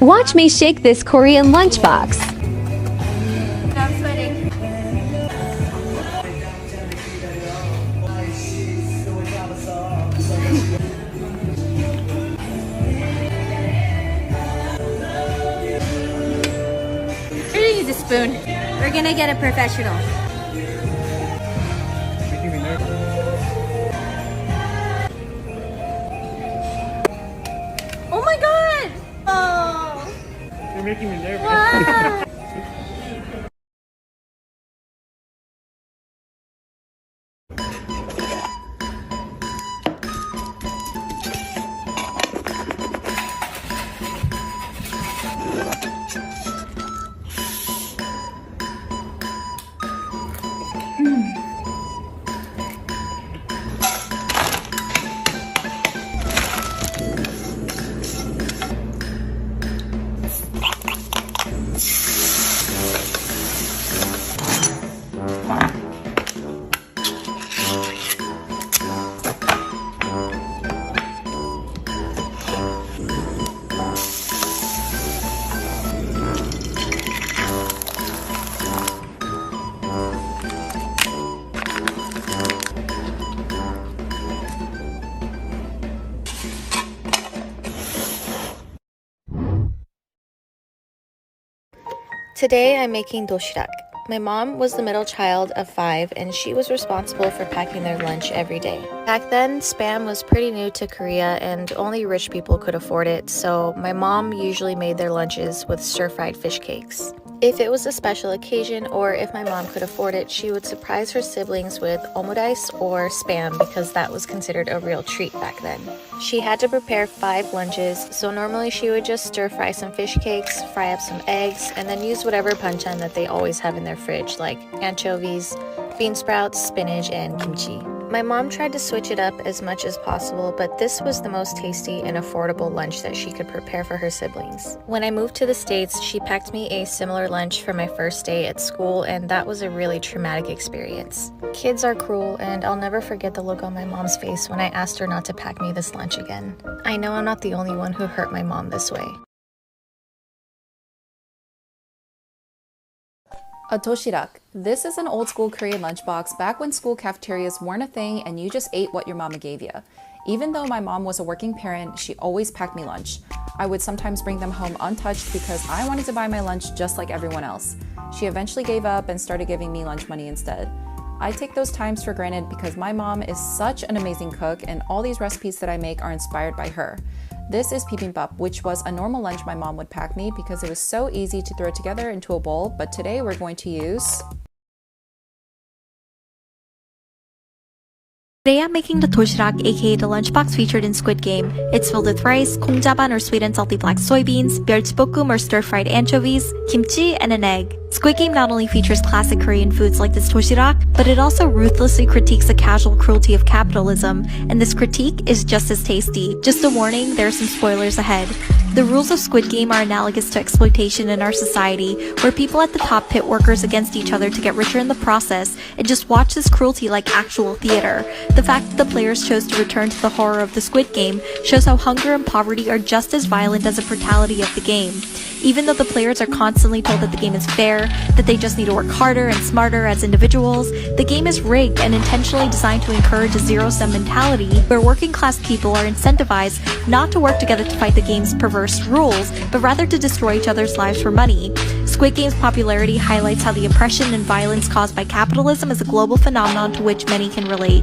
Watch me shake this Korean lunchbox. I'm sweating. We're gonna use a spoon. We're gonna get a professional. Oh my god! Oh! You're making me nervous. Wow. Today I'm making dosirak. My mom was the middle child of 5 and she was responsible for packing their lunch every day. Back then, Spam was pretty new to Korea and only rich people could afford it, so my mom usually made their lunches with stir-fried fish cakes. If it was a special occasion or if my mom could afford it, she would surprise her siblings with omurice or Spam because that was considered a real treat back then. She had to prepare 5 lunches, so normally she would just stir-fry some fish cakes, fry up some eggs, and then use whatever banchan that they always have in their fridge, like anchovies, bean sprouts, spinach, and kimchi. My mom tried to switch it up as much as possible, but this was the most tasty and affordable lunch that she could prepare for her siblings. When I moved to the States, she packed me a similar lunch for my first day at school, and that was a really traumatic experience. Kids are cruel, and I'll never forget the look on my mom's face when I asked her not to pack me this lunch again. I know I'm not the only one who hurt my mom this way. A dosirak. This is an old school Korean lunchbox back when school cafeterias weren't a thing and you just ate what your mama gave you. Even though my mom was a working parent, she always packed me lunch. I would sometimes bring them home untouched because I wanted to buy my lunch just like everyone else. She eventually gave up and started giving me lunch money instead. I take those times for granted because my mom is such an amazing cook and all these recipes that I make are inspired by her. This is bibimbap, which was a normal lunch my mom would pack me because it was so easy to throw together into a bowl, but today we're going to use Today I'm making the dosirak, aka the lunchbox featured in Squid Game. It's filled with rice, 콩자반 or sweet and salty black soybeans, 멸치볶음 or stir-fried anchovies, kimchi, and an egg. Squid Game not only features classic Korean foods like this dosirak, but it also ruthlessly critiques the casual cruelty of capitalism, and this critique is just as tasty. Just a warning, there are some spoilers ahead. The rules of Squid Game are analogous to exploitation in our society, where people at the top pit workers against each other to get richer in the process, and just watch this cruelty like actual theater. The fact that the players chose to return to the horror of the Squid Game shows how hunger and poverty are just as violent as the brutality of the game. Even though the players are constantly told that the game is fair, that they just need to work harder and smarter as individuals, the game is rigged and intentionally designed to encourage a zero-sum mentality where working-class people are incentivized not to work together to fight the game's perverse rules, but rather to destroy each other's lives for money. Squid Game's popularity highlights how the oppression and violence caused by capitalism is a global phenomenon to which many can relate.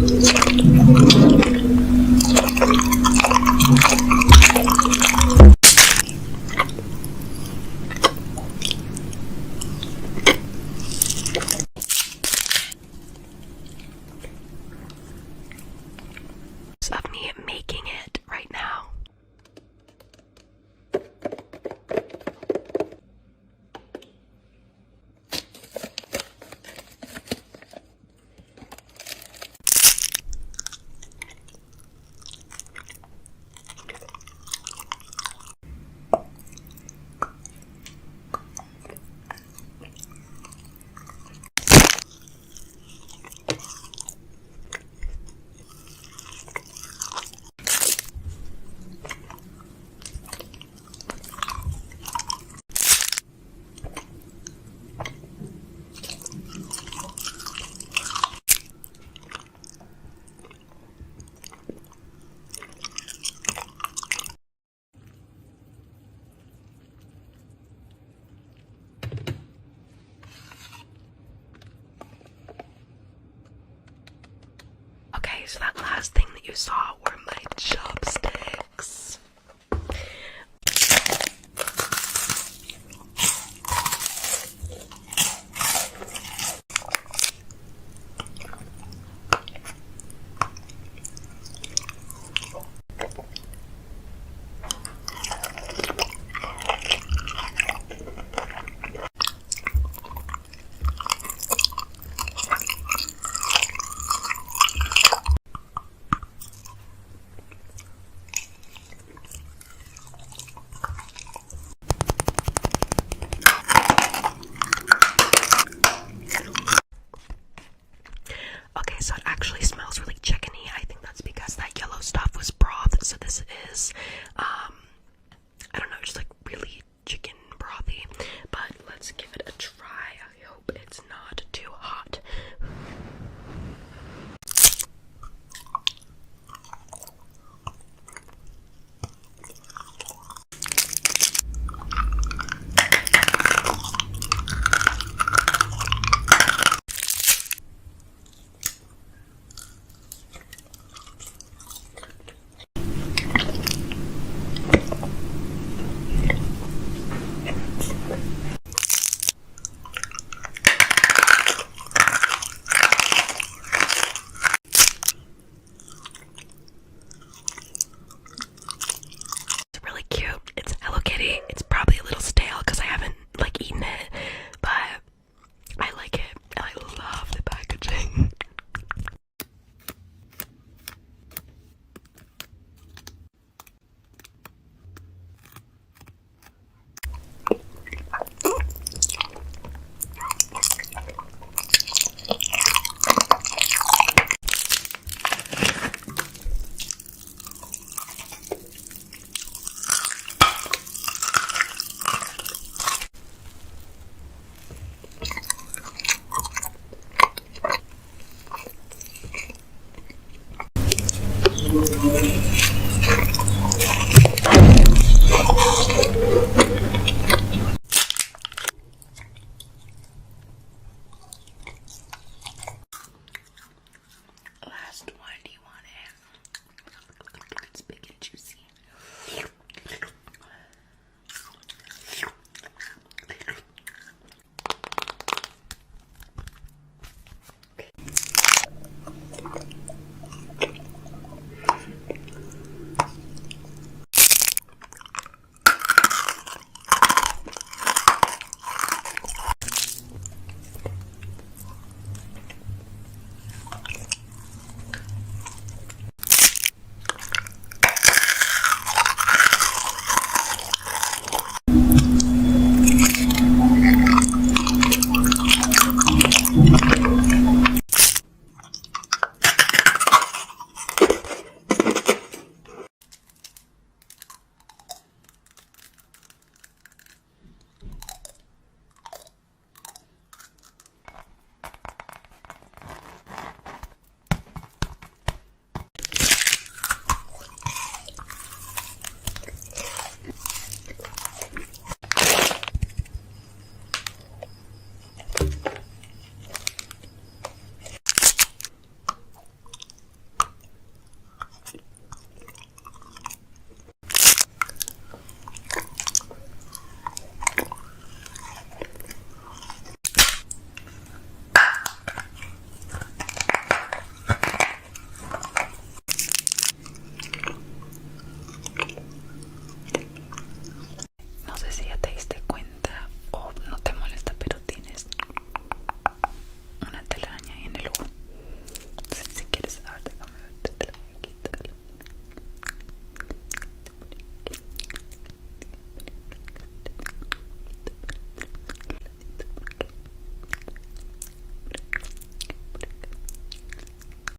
Of me making it right now. Okay, so that last thing that you saw were my chopsticks. Okay, so it actually smells really chickeny. I think that's because that yellow stuff was broth. So this is, I don't know, just like really chicken brothy. But let's give it a try. I hope it's not too hot. It's really cute. It's Hello Kitty. It's probably a little stale because I haven't like eaten it, but I like it and I love the packaging.